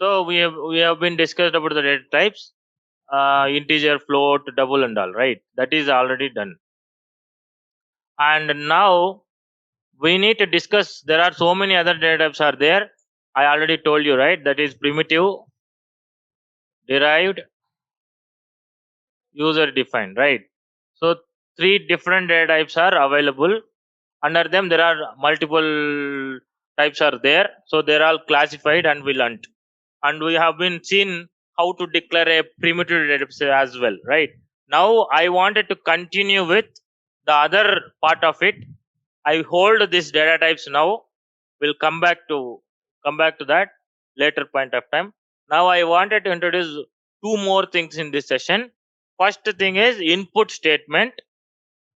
So we have been discussed about the data types, integer, float, double, and all. Right, that is already done. And now we need to discuss. There are so many other data types are there. I already told you, right? That is primitive, derived, user defined, right? So three different data types are available. Under them there are multiple types are there, so they're all classified and we learnt, and we have been seen how to declare a primitive data type as well, right? Now I wanted to continue with the other part of it. I hold these data types now. We'll come back to that later point of time. Now I wanted to introduce two more things in this session. First thing is input statement.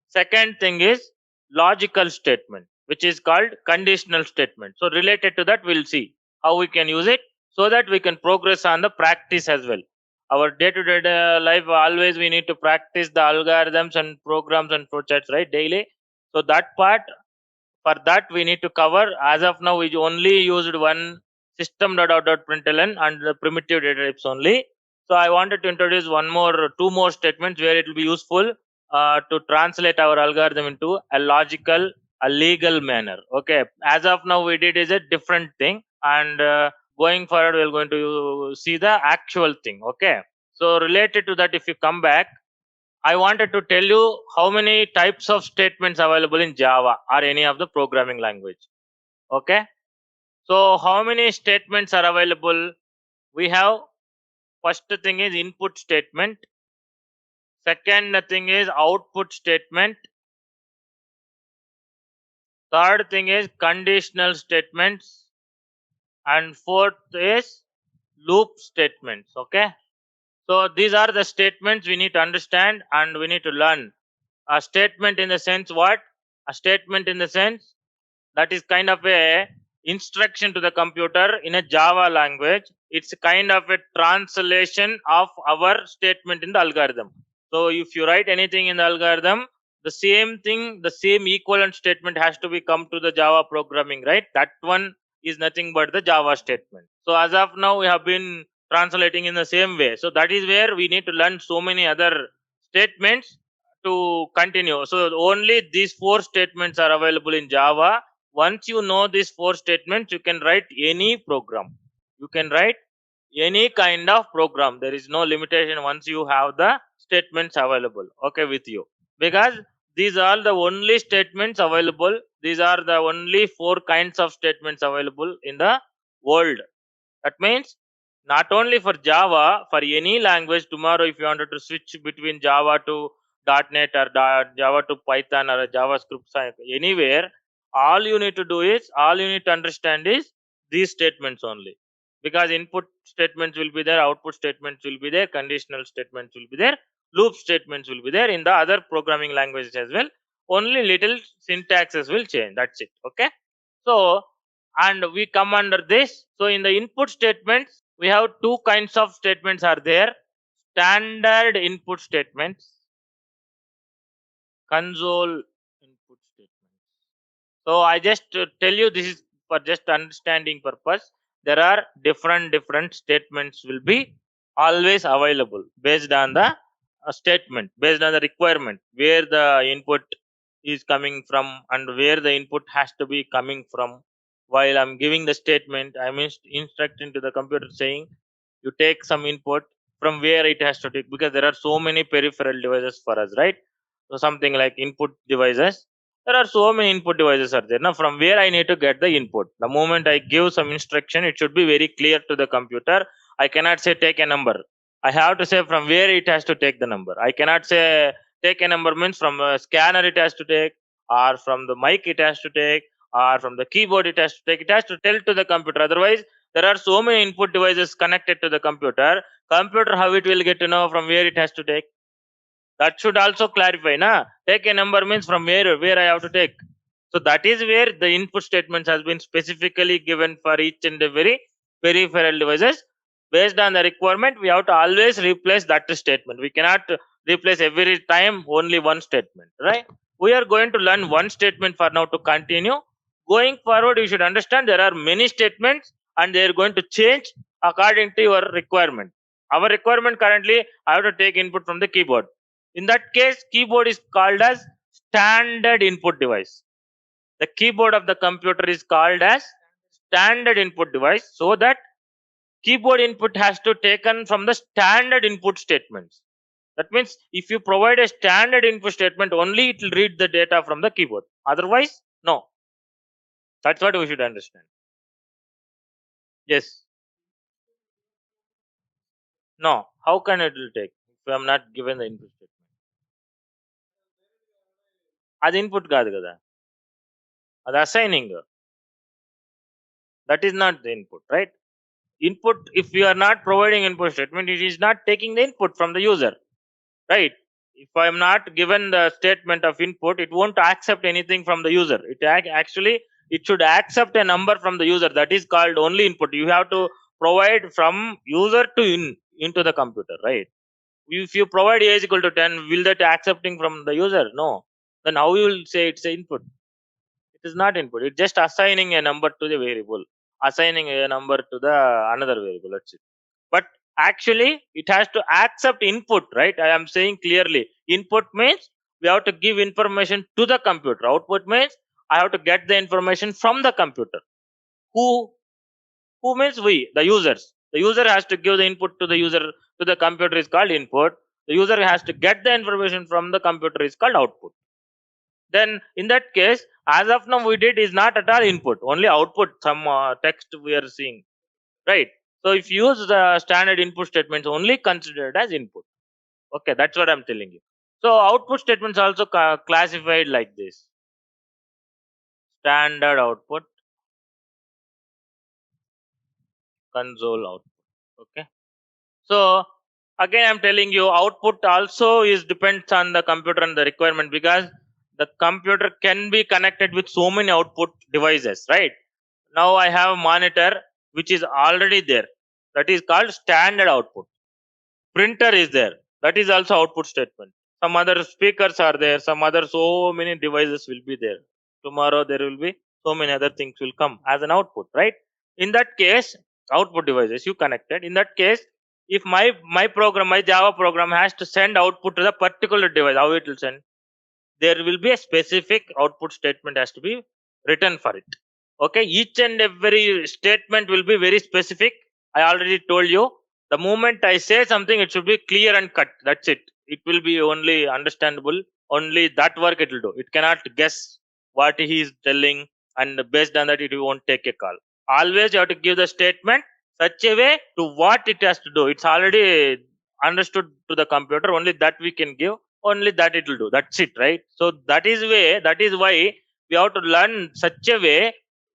Second thing is logical statement, which is called conditional statement. So related to that, we'll see how we can use it so that we can progress on the practice as well. Our day-to-day life, always we need to practice the algorithms and programs and flowcharts, right, daily. So that part, for that we need to cover. As of now, we only used one system.out.println and the primitive data types only. So I wanted to introduce two more statements where it will be useful to translate our algorithm into a logical, a legal manner. Okay, as of now we did is a different thing, and going forward we're going to see the actual thing. Okay, so related to that, if you come back, I wanted to tell you how many types of statements available in Java or any of the programming language. Okay. So how many statements are available? We have, first thing is input statement. Second thing is output statement. Third thing is conditional statements. And fourth is loop statements. Okay. So these are the statements we need to understand and we need to learn. A statement in the sense what? A statement in the sense that is kind of a instruction to the computer in a Java language. It's kind of a translation of our statement in the algorithm. So if you write anything in the algorithm, the same thing, the same equivalent statement has to be come to the Java programming, right? That one is nothing but the Java statement. So as of now, we have been translating in the same way. So that is where we need to learn so many other statements to continue. So only these four statements are available in Java. Once you know these four statements, you can write any program. You can write any kind of program. There is no limitation once you have the statements available, okay, with you, because these are the only statements available. These are the only four kinds of statements available in the world. That means not only for Java, for any language. Tomorrow if you wanted to switch between Java to .NET or Java to Python or a JavaScript, anywhere, all you need to do is, all you need to understand is these statements only, because input statements will be there, output statements will be there, conditional statements will be there, loop statements will be there in the other programming languages as well. Only little syntaxes will change, that's it. Okay, so, and we come under this. So in the input statements, we have two kinds of statements are there: standard input statements, console input statements. So I just tell you, this is for just understanding purpose. There are different statements will be always available based on the statement, based on the requirement, where the input is coming from and where the input has to be coming from. While I'm giving the statement, I'm instructing to the computer saying, you take some input from where it has to take, because there are so many peripheral devices for us, right? So something like input devices, there are so many input devices are there. Now from where I need to get the input, the moment I give some instruction, it should be very clear to the computer. I cannot say take a number. I have to say from where it has to take the number. I cannot say take a number means from a scanner it has to take, or from the mic it has to take, or from the keyboard it has to take. It has to tell to the computer. Otherwise, there are so many input devices connected to the computer. Computer, how it will get to know from where it has to take? That should also clarify, na? Take a number means from where I have to take. So that is where the input statements has been specifically given for each and every peripheral devices. Based on the requirement, we have to always replace that statement. We cannot replace every time only one statement, right? We are going to learn one statement for now to continue. Going forward, you should understand there are many statements and they are going to change according to your requirement. Our requirement currently, I have to take input from the keyboard. In that case, keyboard is called as standard input device. The keyboard of the computer is called as standard input device, so that keyboard input has to taken from the standard input statements. That means if you provide a standard input statement, only it will read the data from the keyboard. Otherwise, no. That's what we should understand. Yes. No. How can it will take if I am not given the input statement? అది input కాదు కదా, అది assigning. That is not the input, right? Input, if you are not providing input statement, it is not taking the input from the user, right? If I am not given the statement of input, it won't accept anything from the user. Actually, it should accept a number from the user. That is called only input. You have to provide from user to into the computer, right? If you provide a is equal to 10, will that accepting from the user? No. Then how you will say it's input? It is not input. It's just assigning a number to the variable, assigning a number to the another variable. That's it. But actually, it has to accept input, right? I am saying clearly. Input means we have to give information to the computer. Output means I have to get the information from the computer. Who? Who means we, the users. The user has to give the input to the user to the computer is called input. The user has to get the information from the computer is called output. Then in that case, as of now we did is not at all input, only output, some text we are seeing, right? So if you use the standard input statements, only considered as input. Okay, that's what I'm telling you. So output statements also classified like this: standard output, console output. Okay, so again I'm telling you, output also is depends on the computer and the requirement, because the computer can be connected with so many output devices, right? Now I have a monitor which is already there, that is called standard output. Printer is there, that is also output statement. Some other speakers are there, some other, so many devices will be there. Tomorrow there will be so many other things will come as an output, right? In that case, output devices you connected. In that case, if my program, my Java program has to send output to the particular device, how it will send? There will be a specific output statement has to be written for it. Okay, each and every statement will be very specific. I already told you, the moment I say something, it should be clear and cut. That's it. It will be only understandable. Only that work it will do. It cannot guess what he is telling, and based on that it won't take a call. Always you have to give the statement such a way to what it has to do. It's already understood to the computer. Only that we can give, only that it will do. That's it, right? So that is why we have to learn such a way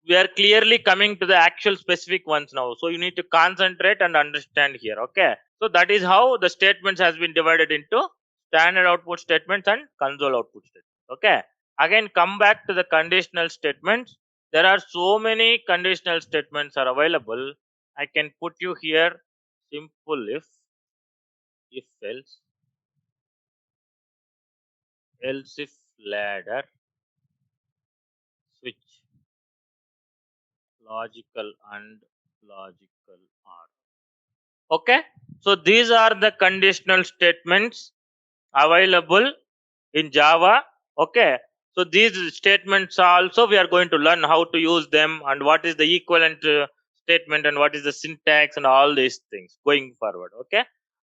we are clearly coming to the actual specific ones now. So you need to concentrate and understand here. Okay, so that is how the statements has been divided into standard output statements and console output statements. Okay, again come back to the conditional statements. There are so many conditional statements are available. I can put you here: simple if else, else if ladder, switch, logical and logical or. Okay, so these are the conditional statements available in Java. Okay, so these statements also we are going to learn how to use them, and what is the equivalent statement, and what is the syntax, and all these things going forward. Okay,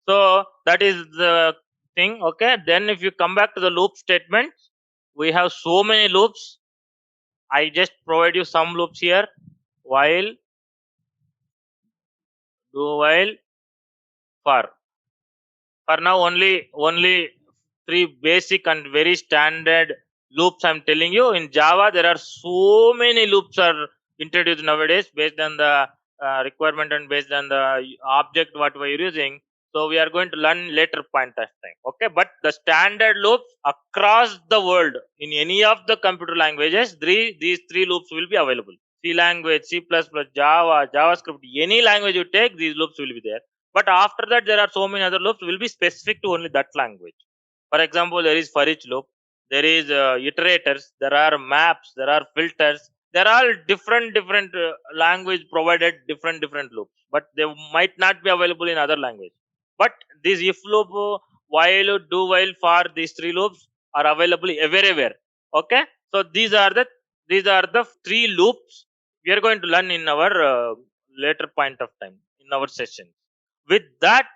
so that is the thing. Okay, then if you come back to the loop statements, we have so many loops. I just provide you some loops here: while, do while, for. For now, only three basic and very standard loops I'm telling you. In Java, there are so many loops are introduced nowadays based on the requirement and based on the object what we're using. So we are going to learn later point of time. Okay, but the standard loops across the world in any of the computer languages, these three loops will be available. C language, C++, Java, JavaScript, any language you take, these loops will be there. But after that, there are so many other loops will be specific to only that language. For example, there is for each loop, there is iterators, there are maps, there are filters, They're all different language provided different loops, but they might not be available in other language. But this if loop, while, do while, for, these three loops are available everywhere. Okay, so these are the three loops we are going to learn in our later point of time in our session. With that,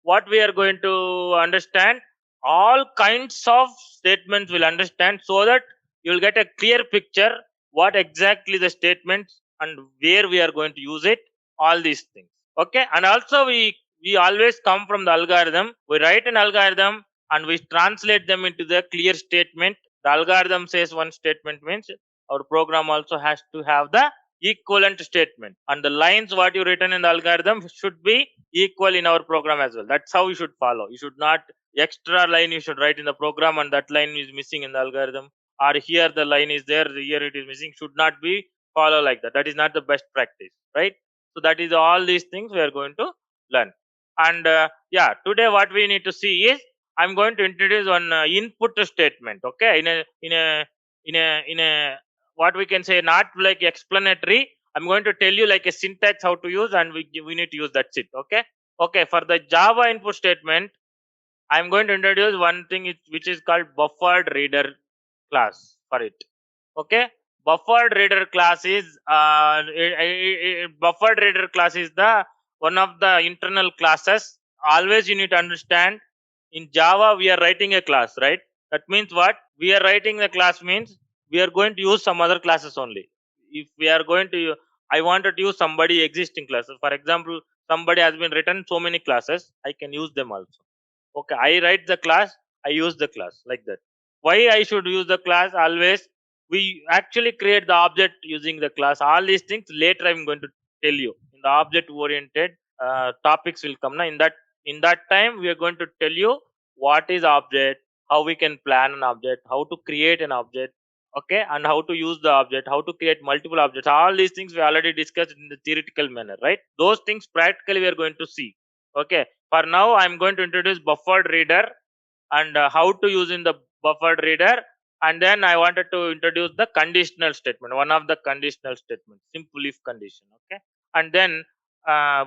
what we are going to understand, all kinds of statements will understand, so that you will get a clear picture what exactly the statements and where we are going to use it, all these things. Okay, and also we always come from the algorithm. We write an algorithm and we translate them into the clear statement. The algorithm says one statement means our program also has to have the equivalent statement, and the lines what you written in the algorithm should be equal in our program as well. That's how you should follow. You should not extra line you should write in the program and that line is missing in the algorithm, or here the line is there, here it is missing. Should not be follow like that. That is not the best practice, right? So that is all these things we are going to learn. And yeah, today what we need to see is, I'm going to introduce one input statement. Okay, in a what we can say, not like explanatory. I'm going to tell you like a syntax how to use, and we need to use, that's it. Okay. Okay, for the Java input statement, I'm going to introduce one thing which is called buffered reader class for it. Okay, buffered reader class is buffered reader class is the one of the internal classes. Always you need to understand, in Java we are writing a class, right? That means what we are writing the class means we are going to use some other classes only. If we are going to I wanted to use somebody existing classes, for example, somebody has been written so many classes, I can use them also. Okay, I write the class, I use the class, like that. Why I should use the class? Always we actually create the object using the class. All these things later I'm going to tell you in the object oriented topics will come now. In that time we are going to tell you what is object, how we can plan an object, how to create an object. Okay, and how to use the object, how to create multiple objects. All these things we already discussed in the theoretical manner, right? Those things practically we are going to see. Okay, for now I'm going to introduce buffered reader and how to use in the buffered reader. And then I wanted to introduce the conditional statement, one of the conditional statements, simple if condition. Okay, and then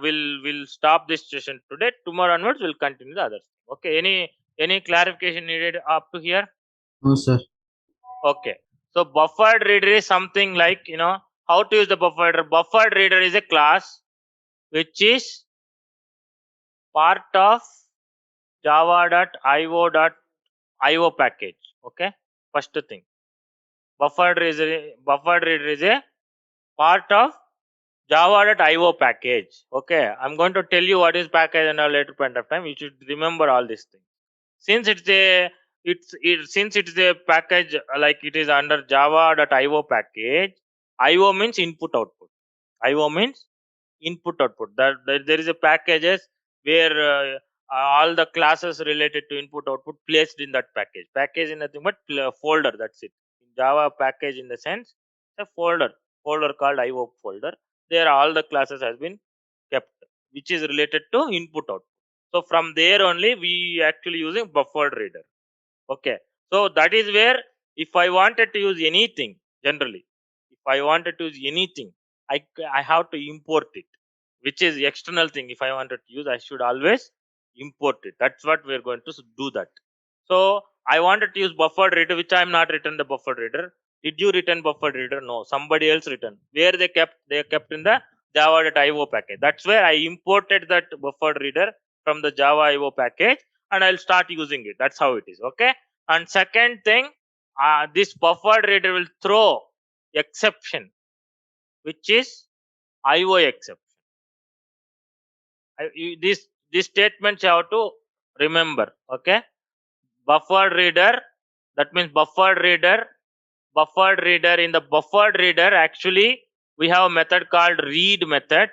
we'll stop this session today. Tomorrow onwards we'll continue the others. Okay, any clarification needed up to here? No, sir. Okay, so buffered reader is something like, how to use the buffered reader. Buffered reader is a class which is part of java.io package. Okay, first thing, buffered reader is a part of java.io package. Okay, I'm going to tell you what is package and a later point of time. You should remember all these things. Since since it's a package, like it is under java.io package. IO means input output. IO means input output. That there is a packages where all the classes related to input output placed in that package. Package is nothing but folder. That's it. In Java, package in the sense a folder called IO folder. There all the classes has been kept, which is related to input output. So from there only we actually using buffered reader. Okay, so that is where if I wanted to use anything, generally, if I wanted to use anything, I have to import it, which is external thing. If I wanted to use, I should always import it. That's what we're going to do that. So I wanted to use buffered reader, which I'm not written the buffered reader. Did you return buffered reader? No, somebody else written. Where they kept in the java.io package. That's where I imported that buffered reader from the Java IO package, and I'll start using it. That's how it is. Okay. And second thing, this buffered reader will throw exception, which is IO exception. This statement you have to remember. Okay, buffered reader, that means buffered reader. In the buffered reader, actually we have a method called read method,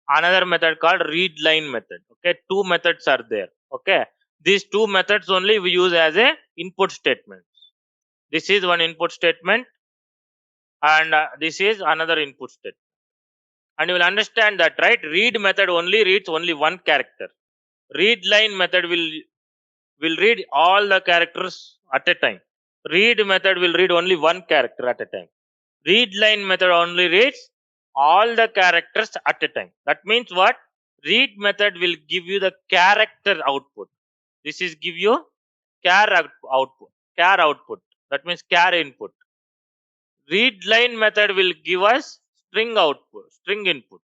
another method called read line method. Okay, two methods are there. Okay, these two methods only we use as a input statement. This is one input statement, and this is another input statement. And you will understand that, right? Read method only reads only one character. Read line method will read all the characters at a time. Read method will read only one character at a time. Read line method only reads all the characters at a time. That means what? Read method will give you the character output. This is give you output. Char output. That means char input. Read line method will give us string output, string input.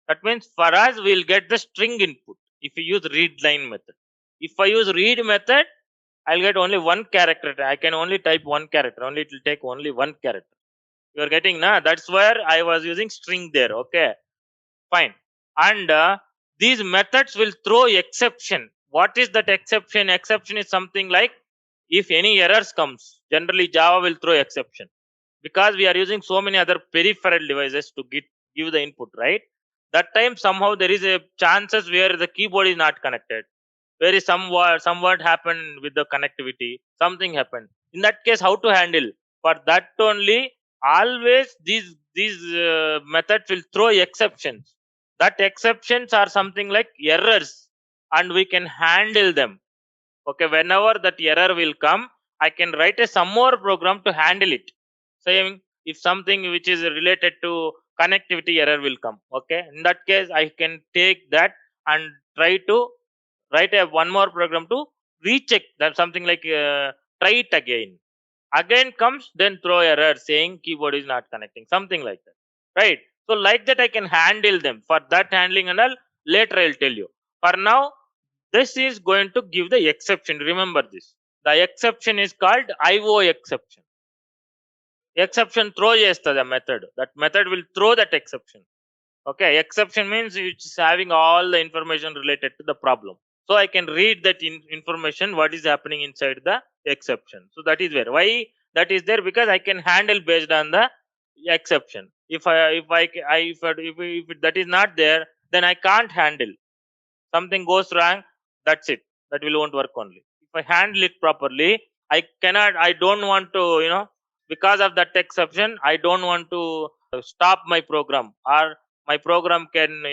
That means for us we'll get the string input if we use read line method. If I use read method, I'll get only one character. I can only type one character. Only it will take only one character. You are getting na? That's where I was using string there. Okay, fine. And these methods will throw exception. What is that exception? Exception is something like if any errors comes. Generally, Java will throw exception because we are using so many other peripheral devices to give the input, right? That time somehow there is a chances where the keyboard is not connected. Where is somewhat happened with the connectivity, something happened. In that case, how to handle? For that only, always these methods will throw exceptions. That exceptions are something like errors, and we can handle them. Okay, whenever that error will come, I can write a some more program to handle it. Saying if something which is related to connectivity error will come. Okay, in that case, I can take that and try to write a one more program to recheck that something like try it again. Again comes, then throw error saying keyboard is not connecting, something like that, right? So like that I can handle them. For that handling and all, later I'll tell you. For now, this is going to give the exception. Remember this, the exception is called IO exception. Exception throw the method, that method will throw that exception. Okay, exception means it's having all the information related to the problem. So I can read that information what is happening inside the exception. So that is where why that is there, because I can handle based on the exception. If that is not there, then I can't handle. Something goes wrong, that's it, that will won't work. Only if I handle it properly, I don't want to, because of that exception, I don't want to stop my program, or my program can,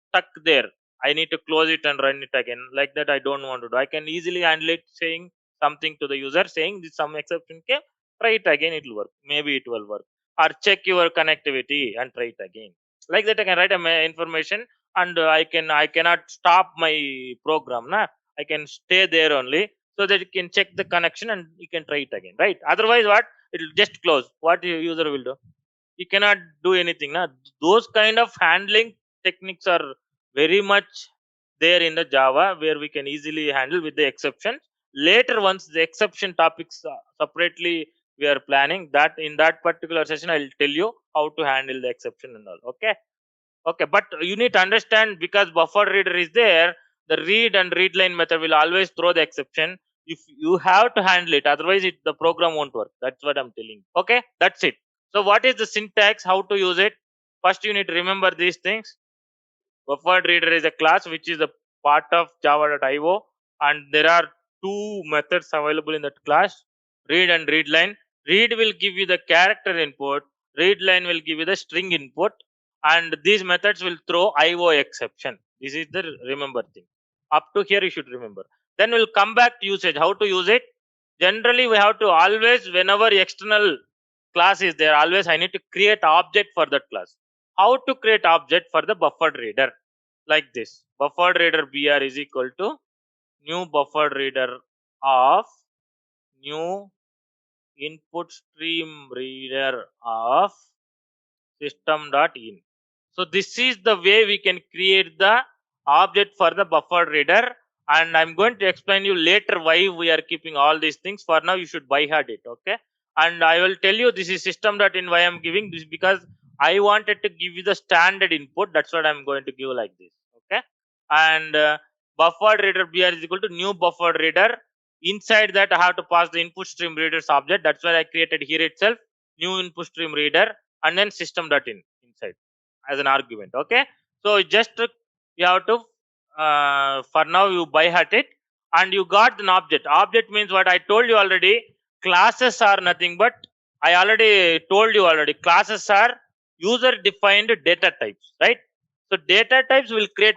stuck there. I need to close it and run it again. Like that, I don't want to do. I can easily handle it, saying something to the user, saying this some exception came, try it again, it will work. Maybe it will work. Or check your connectivity and try it again. Like that, I can write a information, and I cannot stop my program. Na? I can stay there only, so that you can check the connection and you can try it again. Right? Otherwise, what? It will just close. What your user will do? You cannot do anything. Na? Those kind of handling techniques are very much there in the Java, where we can easily handle with the exceptions. Later, once the exception topics separately we are planning, that in that particular session I will tell you how to handle the exception and all. Okay. Okay, but you need to understand, because buffer reader is there, the read and read line method will always throw the exception. If you have to handle it, otherwise the program won't work. That's what I'm telling. Okay, that's it. So what is the syntax? How to use it? First, you need to remember these things. Buffered reader is a class which is a part of java.io, and there are two methods available in that class: read and read line. Read will give you the character input, read line will give you the string input, and these methods will throw IO exception. This is the remember thing. Up to here you should remember. Then we'll come back to usage. How to use it? Generally, we have to always, whenever external class is there, always I need to create object for that class. How to create object for the buffered reader? Like this: buffered reader br is equal to new buffered reader of new input stream reader of system.in. So this is the way we can create the object for the buffered reader, and I'm going to explain you later why we are keeping all these things. For now, you should by heart it. Okay, and I will tell you this is system.in. Why I'm giving this? Because I wanted to give you the standard input. That's what I'm going to give like this. Okay, and buffered reader br is equal to new buffered reader. Inside that, I have to pass the input stream readers object. That's why I created here itself new input stream reader, and then system.in inside as an argument. Okay, so just you have to for now you by heart it, and you got an object. Object means what? I told you already, classes are nothing but, I already told you already, classes are user defined data types, right? So data types will create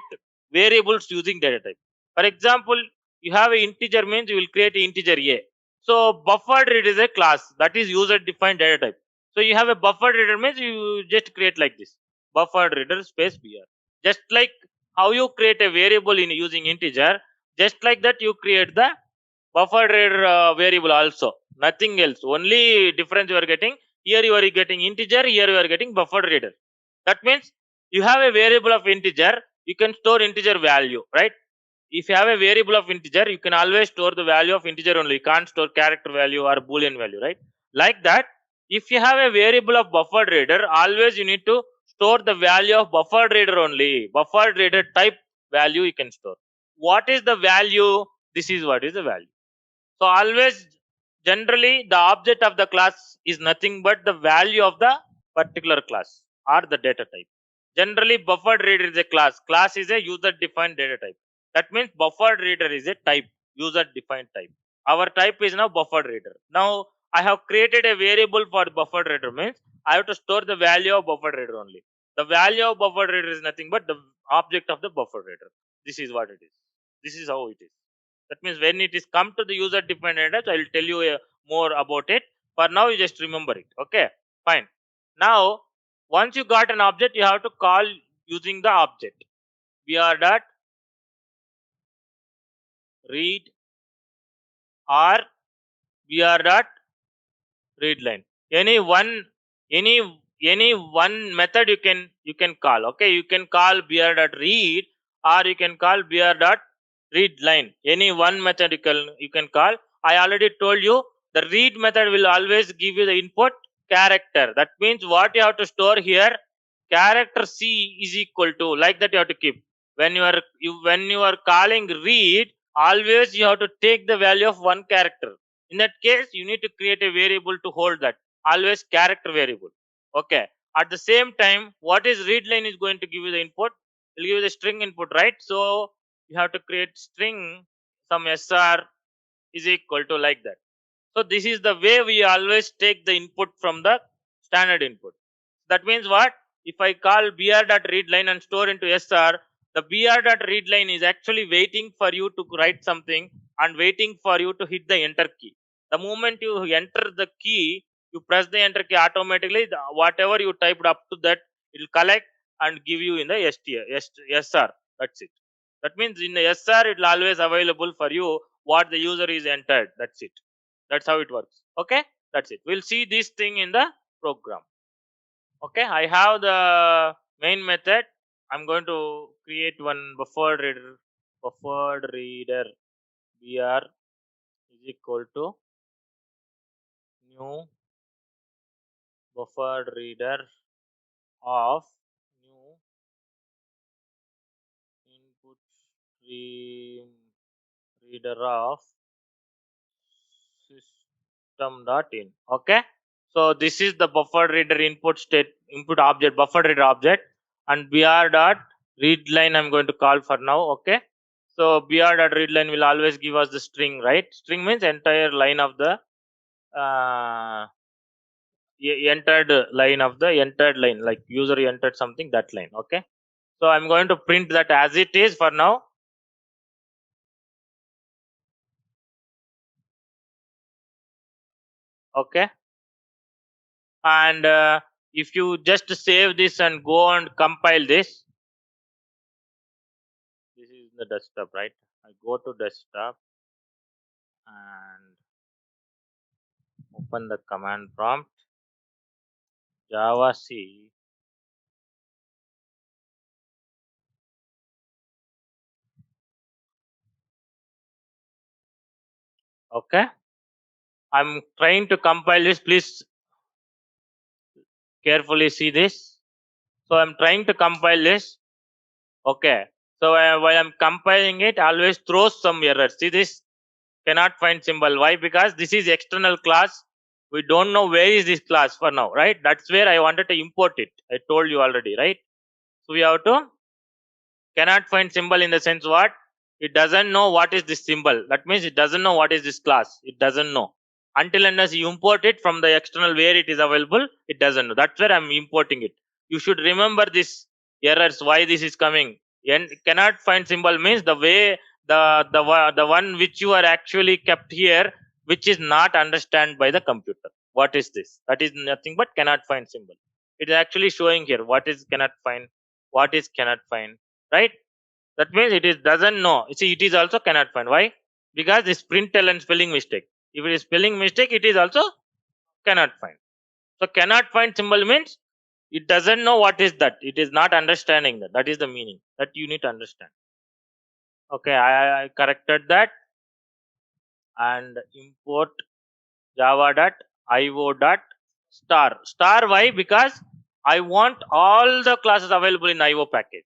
variables using data type. For example, you have an integer, means you will create an integer a. So buffered read is a class that is user defined data type. So you have a buffered reader means you just create like this, buffered reader space br. Just like how you create a variable in using integer, just like that you create the buffered reader variable also. Nothing else. Only difference you are getting. Here you are getting integer. Here you are getting buffered reader. That means you have a variable of integer. You can store integer value, right? If you have a variable of integer, you can always store the value of integer only. You can't store character value or boolean value, right? Like that, if you have a variable of buffered reader, always you need to store the value of buffered reader only. Buffered reader type value you can store. What is the value? This is what is the value. So always, generally, the object of the class is nothing but the value of the particular class or the data type. Generally, buffered reader is a class. Class is a user-defined data type. That means buffered reader is a type, user-defined type. Our type is now buffered reader. Now, I have created a variable for buffered reader means I have to store the value of buffered reader only. The value of buffered reader is nothing but the object of the buffered reader. This is what it is. This is how it is. That means when it is come to the user defined data, I will tell you more about it. For now, you just remember it. Okay, fine. Now, once you got an object, you have to call using the object. Br dot read or br dot read line. Any one method you can call. Okay, you can call br dot read or you can call br dot read line. Any one method you can call. I already told you the read method will always give you the input character. That means what you have to store here, character C is equal to, like that you have to keep. When you are calling read, always you have to take the value of one character. In that case, you need to create a variable to hold that. Always character variable. Okay. At the same time, what is read line is going to give you the input? It will give you the string input, right? So you have to create string some sr is equal to like that. So this is the way we always take the input from the standard input. That means what? If I call br.readline and store into sr, the br.readline is actually waiting for you to write something and waiting for you to hit the enter key. The moment you enter the key, you press the enter key automatically, whatever you typed up to that, it will collect and give you in the sr. That's it. That means in the sr, it will always available for you what the user is entered. That's it. That's how it works. Okay, that's it. We'll see this thing in the program. Okay, I have the main method. I'm going to create one buffered reader br is equal to new buffered reader of new input stream reader of system.in. Okay, so this is the buffered reader input object, buffered reader object, and br dot read line I'm going to call for now. Okay, so br dot read line will always give us the string, right? String means entire line of the entered line, like user entered something, that line. Okay, so I'm going to print that as it is for now. Okay, and if you just save this and go and compile this is the desktop, right? I go to desktop and open the command prompt, java c okay. I'm trying to compile this, please carefully see this. So I'm trying to compile this. Okay, so while I'm compiling it, always throws some errors. See this, cannot find symbol. Why? Because this is external class. We don't know where is this class for now, right? That's where I wanted to import it. I told you already, right? So we have to cannot find symbol in the sense what? It doesn't know what is this symbol. That means it doesn't know what is this class. It doesn't know. Until unless you import it from the external where it is available, it doesn't know. That's where I'm importing it. You should remember this errors, why this is coming. And cannot find symbol means the way the one which you are actually kept here, which is not understand by the computer. what is this? That is nothing but cannot find symbol. It is actually showing here what is cannot find, what is cannot find, right? That means it is doesn't know. See, it is also cannot find. Why? Because this println spelling mistake. If it is spelling mistake, it is also cannot find. So cannot find symbol means it doesn't know what is that. It is not understanding that. That is the meaning that you need to understand. Okay, I corrected that, and import java.io.star. Star why? Because I want all the classes available in IO package.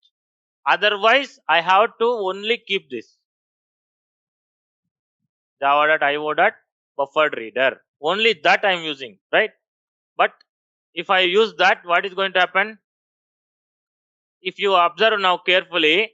Otherwise, I have to only keep this java.io.bufferedreader. Only that I am using, right? But if I use that, what is going to happen? If you observe now carefully,